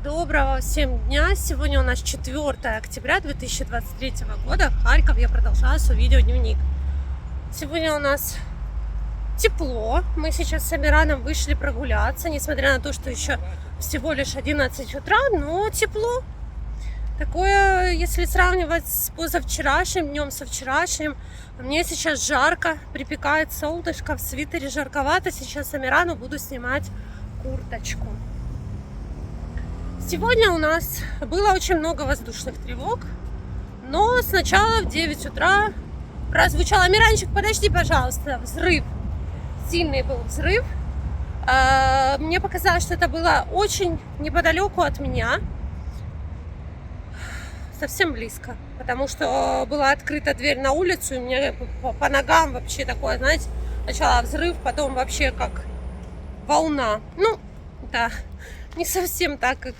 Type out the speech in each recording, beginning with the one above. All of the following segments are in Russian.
Доброго всем дня! Сегодня у нас 4 октября 2023 года. Харьков. Я продолжаю свой видеодневник. Сегодня у нас тепло. Мы сейчас с Амираном вышли прогуляться, несмотря на то, что еще всего лишь 11 утра, но тепло. Такое, если сравнивать с позавчерашним днем, со вчерашним. Мне сейчас жарко, припекает солнышко, в свитере жарковато. Сейчас Амирану буду снимать курточку. Сегодня у нас было очень много воздушных тревог, но сначала в 9 утра прозвучал: Амиранчик, подожди, пожалуйста, взрыв. Сильный был взрыв. Мне показалось, что это было очень неподалеку от меня, совсем близко, потому что была открыта дверь на улицу, и мне по ногам вообще такое, знаете, сначала взрыв, потом вообще как волна. Ну, да, не совсем так, как...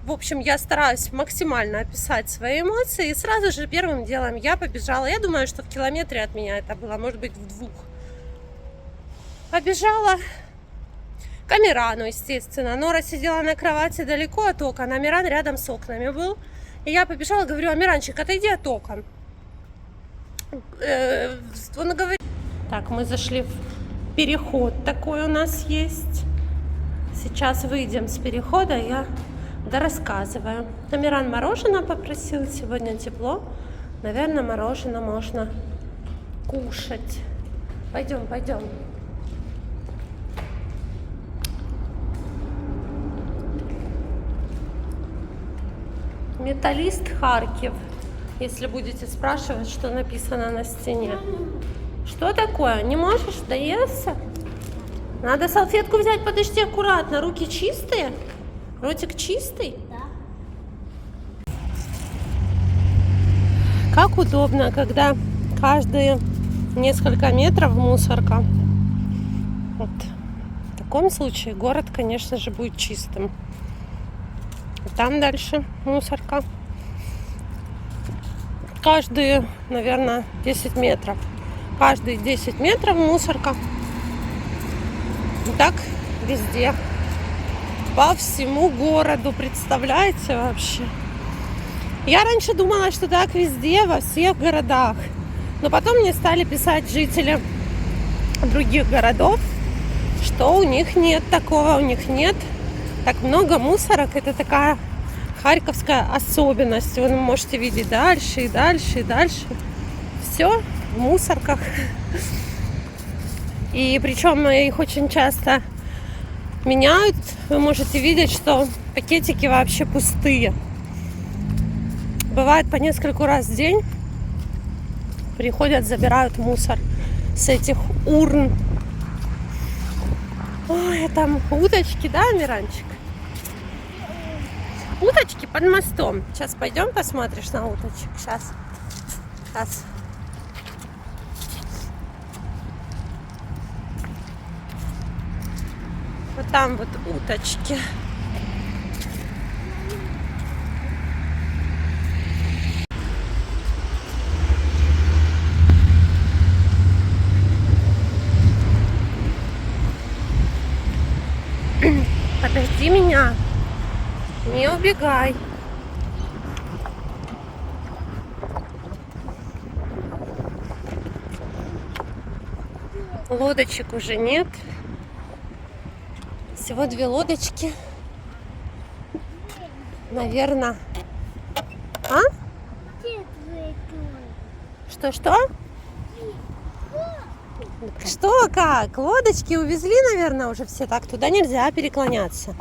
В общем, я стараюсь максимально описать свои эмоции. И сразу же первым делом я побежала. Я думаю, что в километре от меня это было, может быть, в 2. Побежала к Амирану, естественно. Нора сидела на кровати далеко от окон. Амиран рядом с окнами был. И я побежала, говорю: Амиранчик, отойди от окон. Он говорит... Так, мы зашли в переход. Такой у нас есть. Сейчас выйдем с перехода. Я... Да, рассказываю. Амиран мороженое попросил. Сегодня тепло. Наверное, мороженое можно кушать. Пойдем, пойдем. Металлист Харьков. Если будете спрашивать, что написано на стене. Что такое? Не можешь доесться? Надо салфетку взять. Подожди, аккуратно. Руки чистые? Ротик чистый? Да. Как удобно, когда каждые несколько метров мусорка. Вот. В таком случае город, конечно же, будет чистым. Там дальше мусорка. Каждые, наверное, 10 метров. Каждые 10 метров мусорка. И так везде. По всему городу, представляете вообще? Я раньше думала, что так везде, во всех городах. Но потом мне стали писать жители других городов, что у них нет такого, у них нет так много мусорок. Это такая харьковская особенность. Вы можете видеть дальше и дальше и дальше. Все в мусорках. И причем их очень часто меняют. Вы можете видеть, что пакетики вообще пустые. Бывает по нескольку раз в день приходят, забирают мусор с этих урн. Ой, там уточки, да, Миранчик? Уточки под мостом. Сейчас пойдем посмотришь на уточек. Сейчас. Вот там вот уточки. Подожди меня. Не убегай. Лодочек уже нет. Всего 2 лодочки. Наверное. А? Что? Что, как? Лодочки увезли, наверное, уже все. Так, туда нельзя переклоняться.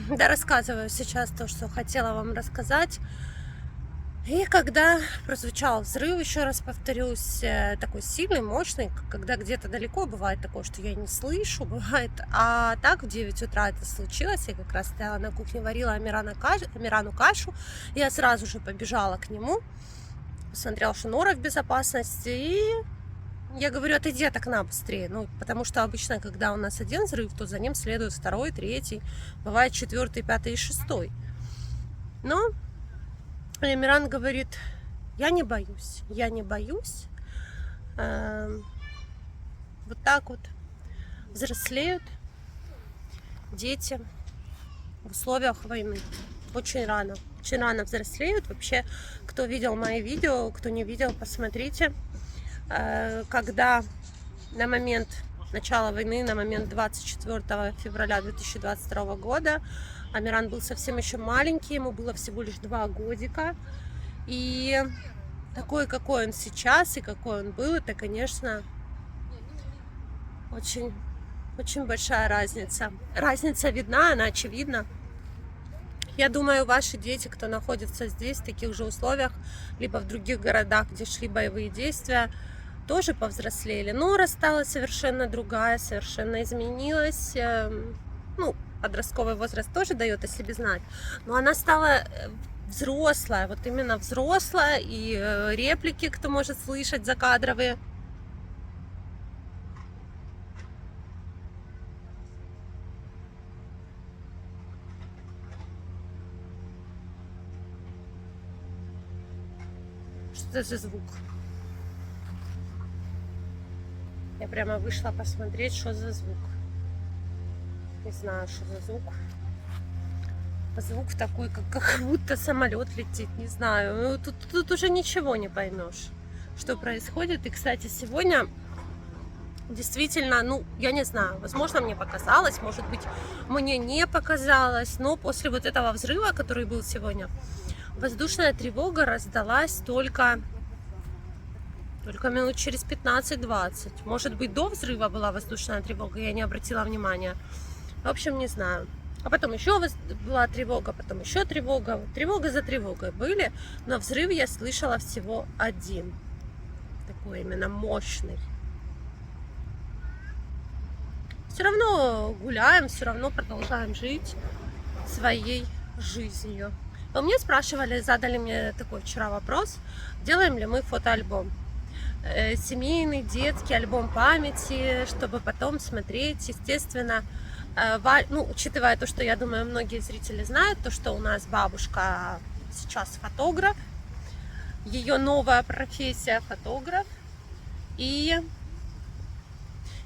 Да, рассказываю сейчас то, что хотела вам рассказать. И когда прозвучал взрыв, еще раз повторюсь, такой сильный, мощный, когда где-то далеко, бывает такое, что я не слышу, бывает. А так в 9 утра это случилось. Я как раз стояла на кухне, варила Амирану кашу. Я сразу же побежала к нему, посмотрела, что Нора в безопасности, и Я говорю, отойди от окна быстрее. Ну, потому что обычно, когда у нас один взрыв, то за ним следует второй, третий, бывает четвертый, пятый и шестой. Но Амиран говорит, я не боюсь, я не боюсь. Вот так вот взрослеют дети в условиях войны. Очень рано взрослеют. Вообще, кто видел мои видео, кто не видел, посмотрите. Когда на момент начала войны, на момент 24 февраля 2022 года, Амиран был совсем еще маленький, ему было всего лишь 2 годика. И такой, какой он сейчас и какой он был, это, конечно, очень, очень большая разница. Разница видна, она очевидна. Я думаю, ваши дети, кто находится здесь, в таких же условиях, либо в других городах, где шли боевые действия, тоже повзрослели. Но рассталась совершенно другая, совершенно изменилась. Ну, подростковый возраст тоже дает о себе знать. Но она стала взрослая, вот именно взрослая. И реплики, кто может слышать, закадровые. Что это за звук? Я прямо вышла посмотреть, что за звук. Не знаю, что за звук. Звук такой, как будто самолет летит, не знаю. Ну, тут уже ничего не поймешь, что происходит. И, кстати, сегодня действительно, ну, я не знаю, возможно, мне показалось, может быть, мне не показалось, но после вот этого взрыва, который был сегодня, воздушная тревога раздалась только минут через 15-20. Может быть, до взрыва была воздушная тревога, я не обратила внимания. В общем, не знаю. А потом еще была тревога, потом еще тревога. Тревога за тревогой были, но взрыв я слышала всего один. Такой именно мощный. Все равно гуляем, все равно продолжаем жить своей жизнью. Но мне спрашивали, задали мне такой вчера вопрос, делаем ли мы фотоальбом. Семейный, детский альбом памяти, чтобы потом смотреть, естественно. Ну, учитывая то, что, я думаю, многие зрители знают, то, что у нас бабушка сейчас фотограф, ее новая профессия фотограф, и,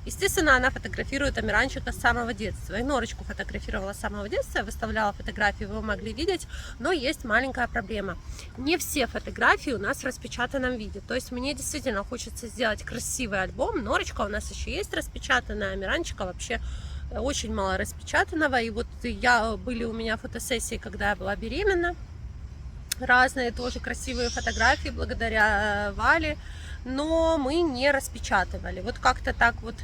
естественно, она фотографирует Амиранчика с самого детства. И Норочку фотографировала с самого детства, выставляла фотографии, вы могли видеть, но есть маленькая проблема. Не все фотографии у нас в распечатанном виде. То есть мне действительно хочется сделать красивый альбом. Норочка у нас еще есть распечатанная, Амиранчика вообще очень мало распечатанного. И вот были у меня фотосессии, когда я была беременна. Разные тоже красивые фотографии благодаря Вале. Но мы не распечатывали. Вот как-то так вот.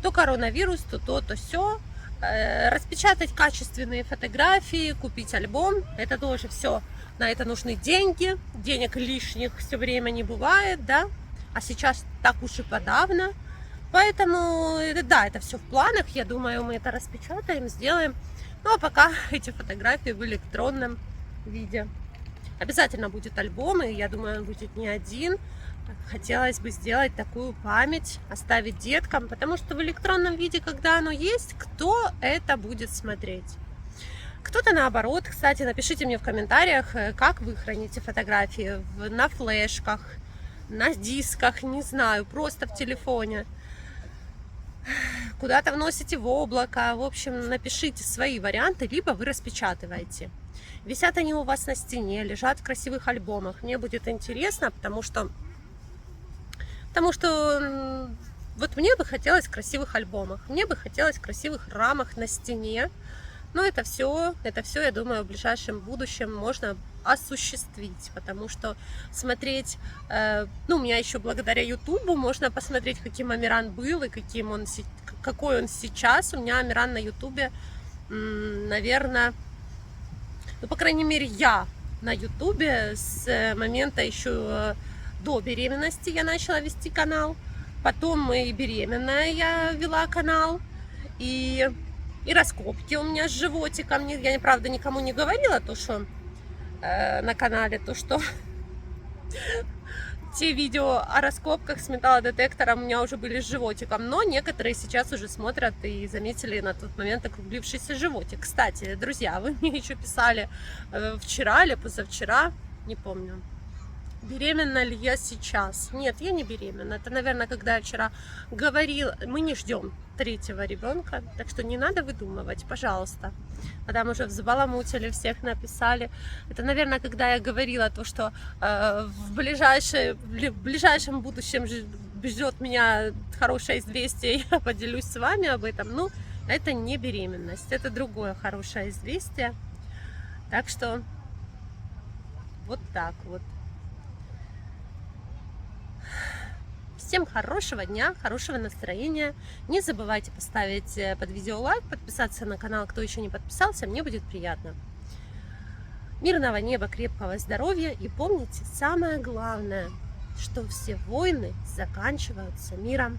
То коронавирус, то все. Распечатать качественные фотографии, купить альбом. Это тоже все. На это нужны деньги. Денег лишних все время не бывает, да. А сейчас так уж и подавно. Поэтому, да, это все в планах. Я думаю, мы это распечатаем, сделаем. Ну, а пока эти фотографии в электронном виде. Обязательно будет альбом, и я думаю, он будет не один. Хотелось бы сделать такую память, оставить деткам, потому что в электронном виде, когда оно есть, кто это будет смотреть? Кто-то наоборот. Кстати, напишите мне в комментариях, как вы храните фотографии на флешках, на дисках, не знаю, просто в телефоне. Куда-то вносите в облако. В общем, напишите свои варианты, либо вы распечатываете. Висят они у вас на стене, лежат в красивых альбомах. Мне будет интересно, потому что вот мне бы хотелось в красивых альбомах, мне бы хотелось в красивых рамах на стене. Но это все, я думаю, в ближайшем будущем можно осуществить, потому что смотреть, ну, у меня еще благодаря Ютубу можно посмотреть, каким Амиран был и какой он сейчас. У меня Амиран на Ютубе, наверное, ну, по крайней мере, я на Ютубе с момента еще до беременности я начала вести канал, потом и беременная я вела канал, и раскопки у меня с животиком. Я, правда, никому не говорила то, что на канале, то, что те видео о раскопках с металлодетектором у меня уже были с животиком, но некоторые сейчас уже смотрят и заметили на тот момент округлившийся животик. Кстати, друзья, вы мне еще писали вчера или позавчера, не помню, беременна ли я сейчас. Нет, я не беременна. Это, наверное, когда я вчера говорила, мы не ждем третьего ребенка, так что не надо выдумывать, пожалуйста. А там уже взбаламутили, всех написали. Это, наверное, когда я говорила то, что в ближайшем будущем ждет меня хорошее известие, я поделюсь с вами об этом. Ну, это не беременность, это другое хорошее известие. Так что вот так вот. Всем хорошего дня, хорошего настроения. Не забывайте поставить под видео лайк, подписаться на канал, кто еще не подписался, мне будет приятно. Мирного неба, крепкого здоровья и помните самое главное, что все войны заканчиваются миром.